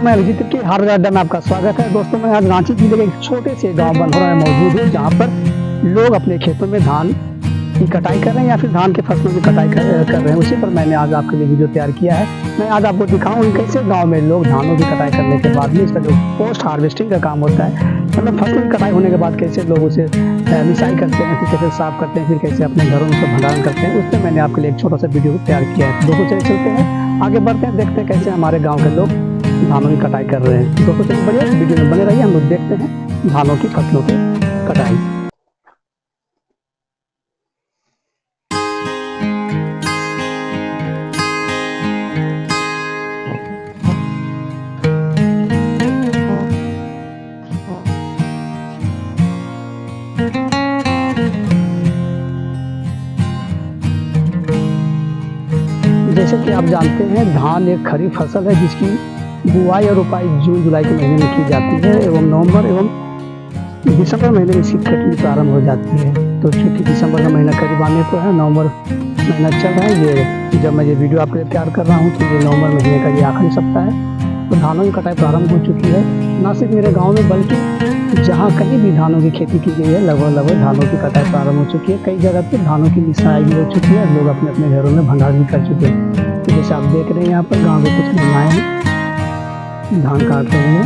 मैं अभिजीत के हार्डवेयर अड्डा में आपका स्वागत है। दोस्तों, मैं आज रांची जिले के एक छोटे से गांव बनहोरा में मौजूद हूँ, जहां पर लोग अपने खेतों में धान की कटाई कर रहे हैं या फिर धान के फसलों की कटाई कर रहे हैं। उसी पर मैंने आज आपके लिए वीडियो तैयार किया है। मैं आज आपको दिखाऊँ कि कैसे गाँव में लोग धानों की कटाई करने के बाद में इसका जो पोस्ट हार्वेस्टिंग का काम होता है, मतलब फसलों की कटाई होने के बाद कैसे लोग उसे मिसाई करते हैं, फिर कैसे साफ करते हैं, फिर कैसे अपने घरों में उसका भंडारण करते हैं, उस पर मैंने आपके लिए एक छोटा सा वीडियो तैयार किया है। दोस्तों चलिए चलते हैं, आगे बढ़ते हैं, देखते हैं कैसे हमारे गाँव के लोग धानों की कटाई कर रहे हैं। दोस्तों चलिए बढ़िया वीडियो में बने रहिए, हम लोग देखते हैं धानों की फसलों की कटाई। जैसे कि आप जानते हैं, धान एक खरीफ फसल है जिसकी बुआई और रोपाई जून जुलाई के महीने में की जाती है एवं नवंबर एवं दिसंबर महीने में इसकी कटनी प्रारंभ हो जाती है। तो चूँकि दिसंबर का महीना करीब आने को है, नवंबर महीना चल रहा है, ये जब मैं ये वीडियो आपके लिए तैयार कर रहा हूँ तो ये नवंबर महीने का ये आखिरी सप्ताह है। तो धानों की कटाई प्रारंभ हो चुकी है, न सिर्फ मेरे गाँव में बल्कि जहाँ कहीं भी धानों की खेती की गई है, लगभग धानों की कटाई प्रारंभ हो चुकी है। कई जगह पर धानों की मिसाई भी हो चुकी है, लोग अपने अपने घरों में भंडारण भी कर चुके हैं। तो जैसे आप देख रहे हैं, यहाँ पर गाँव में कुछ महिलाएं धान काट रही हैं।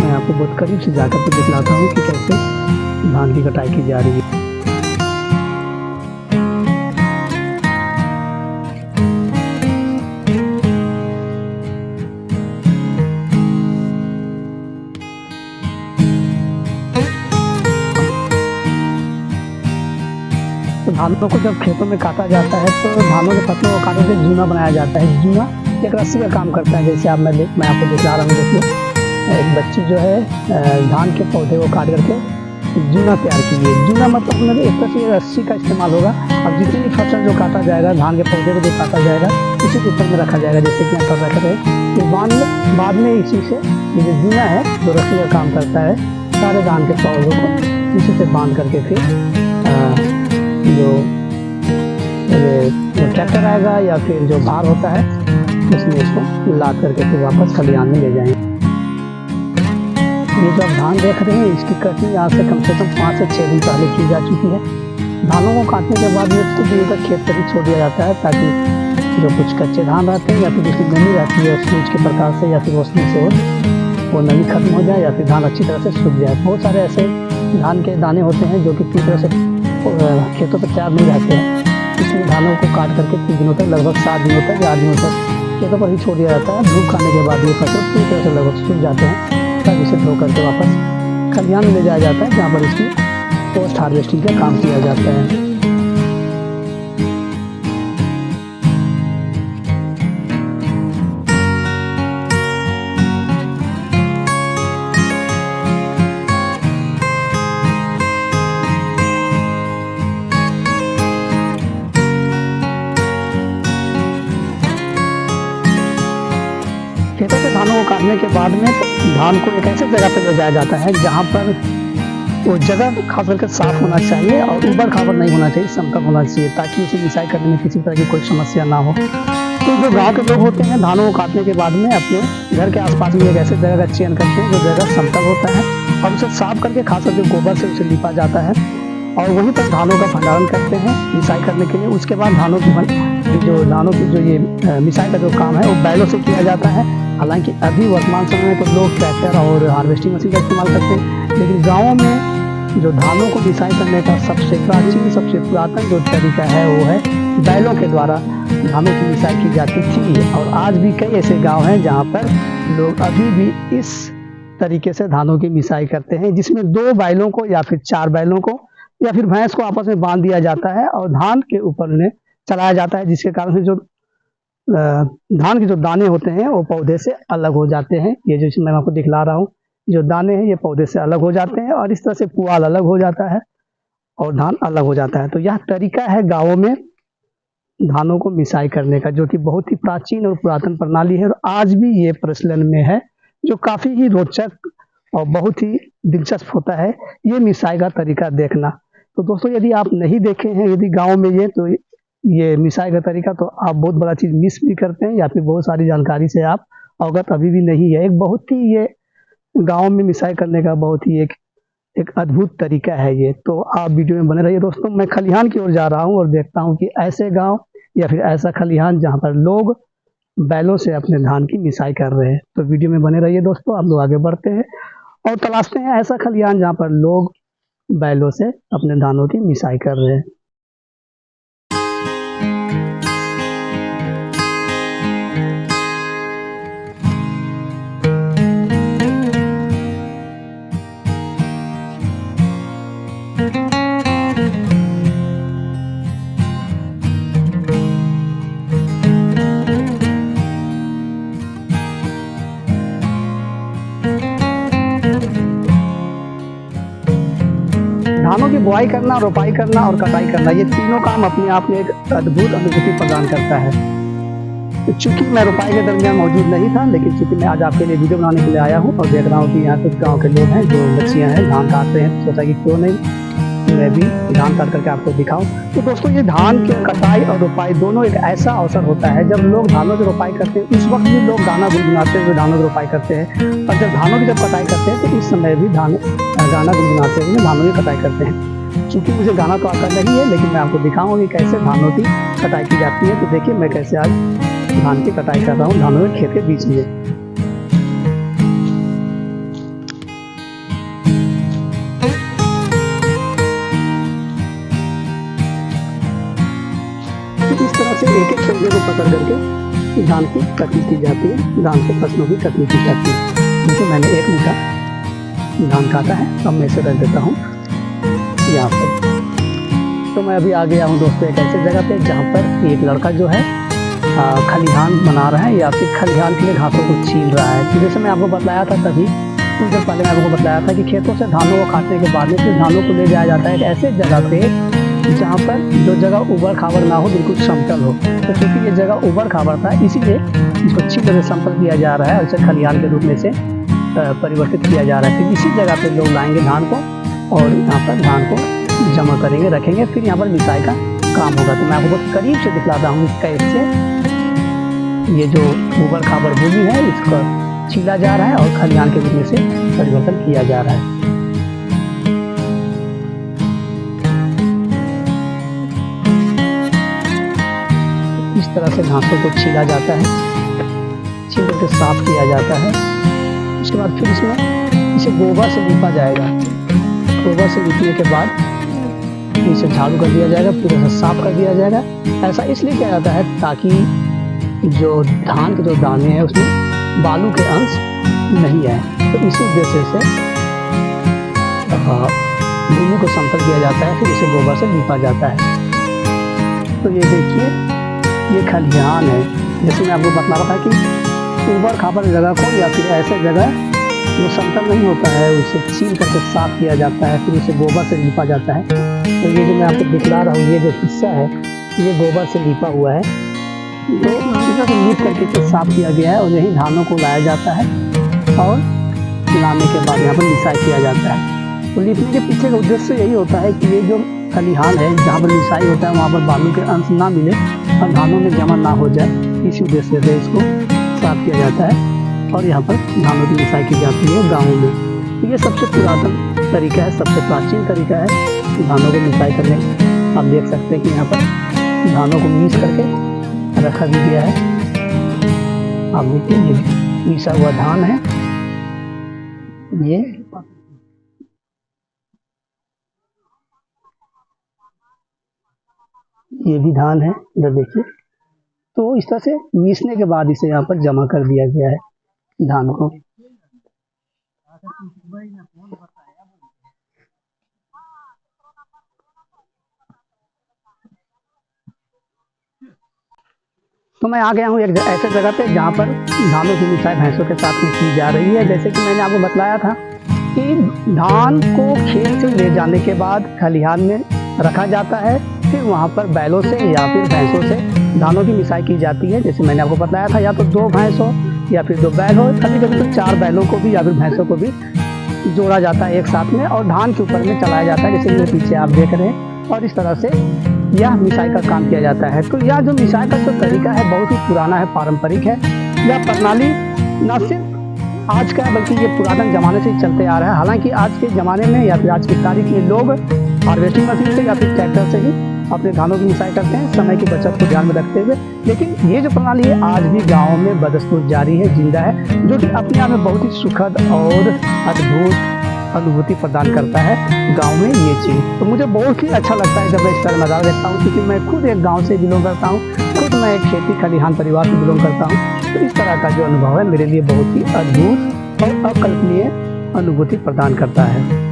मैं आपको बहुत करीब से जाकर के दिखलाता हूँ कि कैसे धान की कटाई की जा रही है। तो धानों को जब खेतों में काटा जाता है तो धानों के फसलों को काटने से जूना बनाया जाता है। जूना एक रस्सी का काम करता है। जैसे आप मैं आपको दिखला रहा हूँ, देखिए एक बच्ची जो है धान के पौधे को काट करके जूना तैयार की है। जूना मतलब एक तरह से रस्सी का इस्तेमाल होगा। अब जितनी भी फसल जो काटा जाएगा, धान के पौधे को जो काटा जाएगा, इसी के ऊपर में रखा जाएगा, जैसे कि यहाँ पर रख रहे हैं। तो बाद में इसी से ये जो जूना है जो रस्सी का काम करता है, सारे धान के पौधों को इसी से बांध करके फिर जो ट्रैक्टर आएगा या फिर जो भार होता है उसमें इसको लाद करके फिर वापस खलिहान में ले जाएंगे। ये जो आप धान देख रहे हैं, इसकी कटनी आज से कम 5 से 6 दिन पहले की जा चुकी है। धानों को काटने के बाद ये कुछ दिनों तक खेत पर ही छोड़ दिया जाता है, ताकि जो कुछ कच्चे धान रहते हैं या फिर जिसकी नमी रहती है सूरज के प्रकाश से या फिर रोशनी से वो नमी खत्म हो जाए या फिर धान अच्छी तरह से सूख जाए। बहुत सारे ऐसे धान के दाने होते हैं जो कि पूरी तरह से खेतों पर तैयार नहीं रहते हैं। इसमें धानों को काट करके कुछ दिनों तक, लगभग 7 दिनों तक या 8 दिनों तक खेतों पर ही छोड़ दिया जाता है। धूप खाने के बाद ये फसल पूरी तरह से लगभग सूख जाते हैं, तब इसे धो करके वापस खलिहान में ले जाया जाता है, जहाँ पर इसकी पोस्ट हार्वेस्टिंग का काम किया जाता है। खेतों से धानों को काटने के बाद में धान को एक ऐसे जगह पर ले जाया जाता है जहाँ पर वो जगह खास करके साफ होना चाहिए और ऊबड़ खाबड़ नहीं होना चाहिए, समतल होना चाहिए, ताकि उसे मिसाई करने में किसी तरह की कोई समस्या ना हो। तो जो गांव के लोग होते हैं, धानों को काटने के बाद में अपने घर के आसपास में एक ऐसे जगह का चयन करते हैं जो जगह समतल होता है और उसे साफ करके खास करके गोबर से उसे लिपा जाता है और वहीं पर धानों का भंडारण करते हैं मिसाई करने के लिए। उसके बाद धानों की जो ये मिसाई का जो काम है वो बैलों से किया जाता है। हालांकि अभी वर्तमान समय में तो लोग ट्रैक्टर और हार्वेस्टिंग मशीन का इस्तेमाल करते हैं, लेकिन गाँवों में जो धानों को मिसाई करने का सबसे प्राचीन, सबसे पुरातन जो तरीका है वो है बैलों के द्वारा धानों की मिसाई की जाती थी। और आज भी कई ऐसे गाँव हैं जहाँ पर लोग अभी भी इस तरीके से धानों की मिसाई करते हैं, जिसमें 2 बैलों को या फिर 4 बैलों को या फिर भैंस को आपस में बांध दिया जाता है और धान के ऊपर उन्हें चलाया जाता है, जिसके कारण से जो धान के जो दाने होते हैं वो पौधे से अलग हो जाते हैं। ये जो मैं आपको दिखला रहा हूँ, जो दाने हैं ये पौधे से अलग हो जाते हैं और इस तरह से पुआल अलग हो जाता है और धान अलग हो जाता है। तो यह तरीका है गाँवों में धानों को मिसाई करने का, जो कि बहुत ही प्राचीन और पुरातन प्रणाली है और आज भी ये प्रचलन में है, जो काफ़ी ही रोचक और बहुत ही दिलचस्प होता है ये मिसाई का तरीका देखना। तो दोस्तों, यदि आप नहीं देखे हैं यदि गाँव में तो ये मिसाई का तरीका, तो आप बहुत बड़ा चीज़ मिस भी करते हैं या फिर बहुत सारी जानकारी से आप अवगत अभी भी नहीं है। एक बहुत ही ये गाँव में मिसाई करने का बहुत ही एक अद्भुत तरीका है ये। तो आप वीडियो में बने रहिए दोस्तों। मैं खलिहान की ओर जा रहा हूँ और देखता हूँ कि ऐसे गाँव या फिर ऐसा खलिहान जहाँ पर लोग बैलों से अपने धान की मिसाई कर रहे हैं। तो वीडियो में बने रहिए दोस्तों। आप लोग आगे बढ़ते हैं और तलाशते हैं ऐसा खलिहान जहाँ पर लोग बैलों से अपने धानों की मिसाई कर रहे हैं। धानों की बुआई करना, रोपाई करना और कटाई करना, ये तीनों काम अपने आप में एक अद्भुत अनुभूति प्रदान करता है। चूंकि मैं रोपाई के दरमियान मौजूद नहीं था, लेकिन चूंकि मैं आज आपके लिए वीडियो बनाने के लिए आया हूँ और देख रहा हूँ कि यहाँ कुछ गाँव के लोग हैं जो बच्चियाँ हैं धान काट रहे हैं, तो सोचा कि क्यों नहीं मैं भी धान काट करके आपको दिखाऊं। तो दोस्तों ये धान की कटाई और रोपाई दोनों एक ऐसा अवसर होता है जब लोग धानों की रोपाई करते हैं। उस वक्त भी लोग गाना गुनगुनाते हुए धानों की रोपाई करते हैं और जब धानों की कटाई करते हैं तो इस समय भी गाना गुनगुनाते हुए धानों की कटाई करते हैं। चूँकि मुझे गाना तो आता नहीं है, लेकिन मैं आपको दिखाऊंगा कि कैसे धानों की कटाई की जाती है। तो देखिए मैं कैसे आज धान की कटाई कर रहा हूँ धानों के खेत के बीच में। इस तरह से एक एक सब्जी को पकड़ करके धान की कटनी की जाती है, धान के फसलों की कटनी की जाती है। जैसे मैंने एक मुठा धान काटा है, अब मैं इसे रख देता हूँ यहाँ पर। तो मैं अभी आ गया हूँ दोस्तों एक ऐसी जगह पे जहाँ पर एक लड़का जो है खलिहान बना रहा है या फिर खलिहान के लिए घासों को छील रहा है। तो जैसे मैं आपको बताया था तभी कुछ देर पहले मैं आपको बताया था कि खेतों से धानों को काटने के बाद में फिर धानों को ले जाया जाता है एक ऐसे जगह पे जहाँ पर जो जगह उबड़ खाबड़ ना हो, बिल्कुल समतल हो। तो क्योंकि ये जगह उबड़ खाबड़ था, इसीलिए इसको अच्छी तरह समतल किया जा रहा है और इसे खलिहान के रूप में से परिवर्तित किया जा रहा है। फिर इसी जगह पे लोग लाएंगे धान को और यहाँ पर धान को जमा करेंगे, रखेंगे, फिर यहाँ पर मिसाई का काम होगा। तो मैं आपको बहुत करीब से दिखलाता हूँ कैसे ये जो उबड़ खाबड़ भूमि है इसको छीला जा रहा है और खलिहान के रूप में से परिवर्तन किया जा रहा है। इस तरह से घासों को छीला जाता है, छील करके साफ किया जाता है। उसके बाद फिर इसमें इसे गोबर से लीपा जाएगा। गोबर से लीपने के बाद इसे झाड़ू कर दिया जाएगा, पूरे से साफ कर दिया जाएगा। ऐसा इसलिए किया जाता है ताकि जो धान के जो दाने हैं उसमें बालू के अंश नहीं आए। तो इसी उद्देश्य से भूमि को समतल किया जाता है, फिर इसे गोबर से लीपा जाता है। तो ये देखिए ये खलिहान है। जैसे मैं आपको बता रहा था कि उबड़ खाबड़ जगह को या फिर ऐसे जगह जो समतल नहीं होता है उसे छील करके साफ किया जाता है, फिर उसे गोबर से लीपा जाता है। तो ये जो मैं आपको दिखला रहा हूँ ये जो हिस्सा है ये गोबर से लीपा हुआ है। तो इस तरह से लीप करके इसे साफ किया गया है और यही धानों को लाया जाता है और लाने के बाद यहाँ पर मिसाई किया जाता है। तो लीपने के पीछे का उद्देश्य यही होता है कि ये जो खलिहान है जहाँ पर मिसाई होता है वहाँ पर बालू के अंश ना मिले और धानों में जमा ना हो जाए, इसी उद्देश्य से इसको साफ किया जाता है और यहाँ पर धानों की मिसाई की जाती है गाँवों में। ये सबसे पुरातन तरीका है, सबसे प्राचीन तरीका है धानों को मिसाई करने। आप देख सकते हैं कि यहाँ पर धानों को मीस करके रखा भी गया है। आप देखिए ये मिसा हुआ धान है, ये भी धान है इधर देखिए। तो इस तरह से मीसने के बाद इसे यहाँ पर जमा कर दिया गया है धान को। तो मैं आ गया हूँ एक ऐसे जगह पे जहाँ पर धानों की मिसाई भैंसों के साथ में की जा रही है। जैसे कि मैंने आपको बताया था कि धान को खेत से ले जाने के बाद खलिहान में रखा जाता है, फिर वहाँ पर बैलों से या फिर भैंसों से धानों की मिसाई की जाती है। जैसे मैंने आपको बताया था या तो 2 भैंस हो या फिर 2 बैल हो, कभी कभी तो 4 बैलों को भी या फिर भैंसों को भी जोड़ा जाता है एक साथ में और धान के ऊपर में चलाया जाता है, जैसे मेरे पीछे आप देख रहे हैं। और इस तरह से यह मिसाई का काम किया जाता है। तो यह जो मिसाई का जो तरीका है बहुत ही पुराना है, पारंपरिक है। यह प्रणाली न सिर्फ आज का बल्कि ये पुरातन ज़माने से चलते आ रहा है। हालांकि आज के ज़माने में या फिर आज की तारीख में लोग हार्वेस्टिंग मशीन से या फिर ट्रैक्टर से ही अपने धानों की मिसाई करते हैं, समय की बचत को ध्यान में रखते हुए। लेकिन ये जो प्रणाली है आज भी गाँव में बदस्तूर जारी है, जिंदा है, जो कि अपने आप में बहुत ही सुखद और अद्भुत अनुभूति प्रदान करता है गांव में ये चीज़। तो मुझे बहुत ही अच्छा लगता है जब मैं इस तरह नज़ारा देखता हूँ, क्योंकि मैं खुद एक गांव से बिलोंग करता हूँ, खुद मैं एक खेती खलिहान परिवार से बिलोंग करता हूँ। तो इस तरह का जो अनुभव है मेरे लिए बहुत ही अद्भुत और अकल्पनीय अनुभूति प्रदान करता है।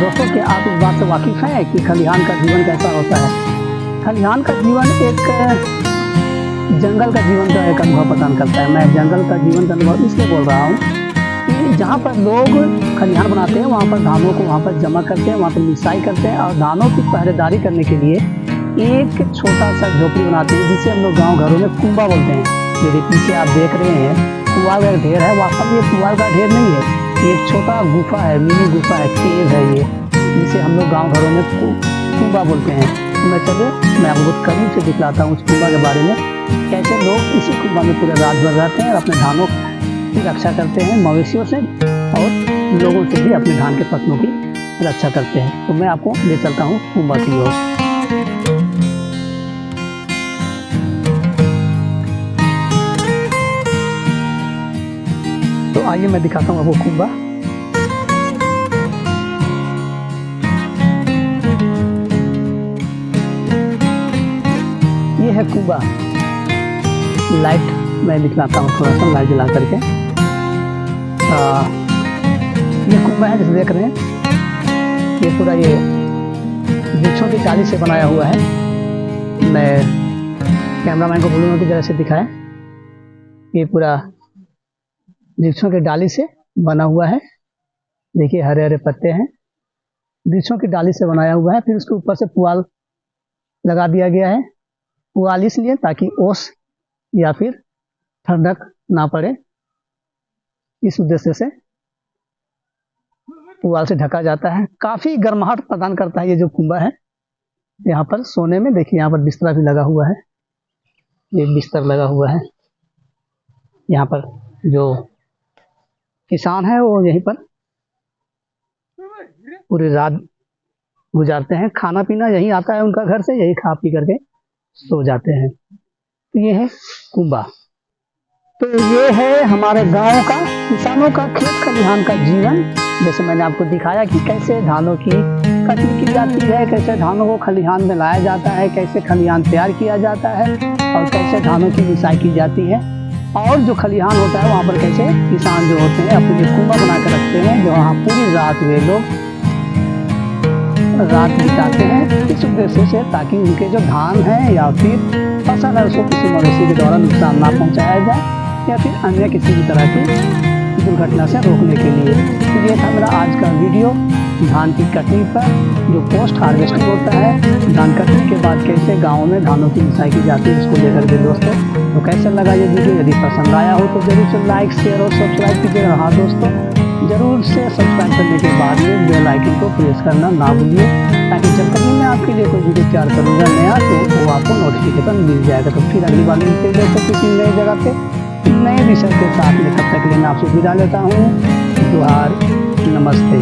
दोस्तों, क्या आप इस बात से वाकिफ हैं कि खलिहान का जीवन कैसा होता है? खलिहान का जीवन एक जंगल का जीवन का एक अनुभव प्रदान करता है। मैं जंगल का जीवन का अनुभव इसलिए बोल रहा हूँ कि जहाँ पर लोग खलिहान बनाते हैं वहाँ पर धानों को वहाँ पर जमा करते हैं, वहाँ पर मिसाई करते हैं और धानों की पहरेदारी करने के लिए एक छोटा सा झोपड़ी बनाते हैं, जिसे हम लोग गाँव घरों में कुंबा बोलते हैं। मेरे पीछे आप देख रहे हैं पुआल का ढेर है, वास्तव में ये पुआल का ढेर नहीं है, ये एक छोटा गुफा है, मिनी गुफा है, केव है ये, जिसे हम लोग गांव घरों में कुंबा बोलते हैं। तो मैं आपको बहुत करीब से दिखलाता हूँ उस कुंबा के बारे में, कैसे लोग इसी कुंबा में पूरे रात भर रहते हैं और अपने धानों की रक्षा करते हैं मवेशियों से और लोगों से भी अपने धान के फसलों की रक्षा करते हैं। तो मैं आपको ले चलता हूँ कुंबा की ओर। तो आइए मैं दिखाता हूँ आपको कुंबा। ये है कुंबा। लाइट मैं दिखलाता हूँ थोड़ा सा, लाइट जला करके। ये कुंबा है जिसे देख रहे हैं, ये पूरा ये वृक्षों की डाली से बनाया हुआ है। मैं कैमरामैन को बोलूँगा कि जरा से दिखाएं। ये पूरा वृक्षों की डाली से बना हुआ है। देखिए हरे हरे पत्ते हैं, वृक्षों की डाली से बनाया हुआ है। फिर उसके ऊपर से पुआल लगा दिया गया है। पुआल इसलिए ताकि ओस या फिर ठंडक ना पड़े, इस उद्देश्य से पुआल से ढका जाता है। काफ़ी गर्माहट प्रदान करता है ये जो कुंबा है। यहाँ पर सोने में देखिए, यहाँ पर बिस्तरा भी लगा हुआ है, ये बिस्तर लगा हुआ है। यहाँ पर जो किसान है वो यहीं पर पूरी रात गुजारते हैं, खाना पीना यही आता है उनका घर से, यही खा पी करके सो जाते हैं। तो ये है कुंबा। तो ये है हमारे गांव का किसानों का खेत खलिहान का जीवन। जैसे मैंने आपको दिखाया कि कैसे धानों की कटनी की जाती है, कैसे धानों को खलिहान में लाया जाता है, कैसे खलिहान तैयार किया जाता है और कैसे धानों की मिसाई की जाती है। और जो खलिहान होता है वहाँ पर कैसे किसान जो होते हैं अपने लिए कुंबा बना कर रखते हैं, जो वहाँ पूरी रात वे लोग रात बिताते हैं, इस उद्देश्य से ताकि उनके जो धान है या फिर फसल है उसको किसी मवेशी के द्वारा नुकसान ना पहुँचाया जाए या फिर अन्य किसी भी तरह की दुर्घटना से रोकने के लिए। तो ये था मेरा आज का वीडियो धान की कटनी पर, जो पोस्ट हार्वेस्टिंग होता है। धान कटनी के बाद कैसे गाँव में धानों की मिसाई की जाती है उसको लेकर के दोस्तों। तो कैसे लगा ये वीडियो? यदि पसंद आया हो तो जरूर से लाइक शेयर और सब्सक्राइब कीजिएगा। हाँ दोस्तों, जरूर से सब्सक्राइब करने के बाद में बेल आइकन को प्रेस करना ना भूलिए, ताकि जब कभी मैं आपके लिए कोई वीडियो तैयार करूँगा नया तो वो आपको नोटिफिकेशन मिल जाएगा। तो फिर अगली बार मिलते हैं दोस्तों किसी नई जगह पे नए विषय के साथ में। तब तक के लिए मैं आपसे विदा लेता हूँ। जोहार, नमस्ते।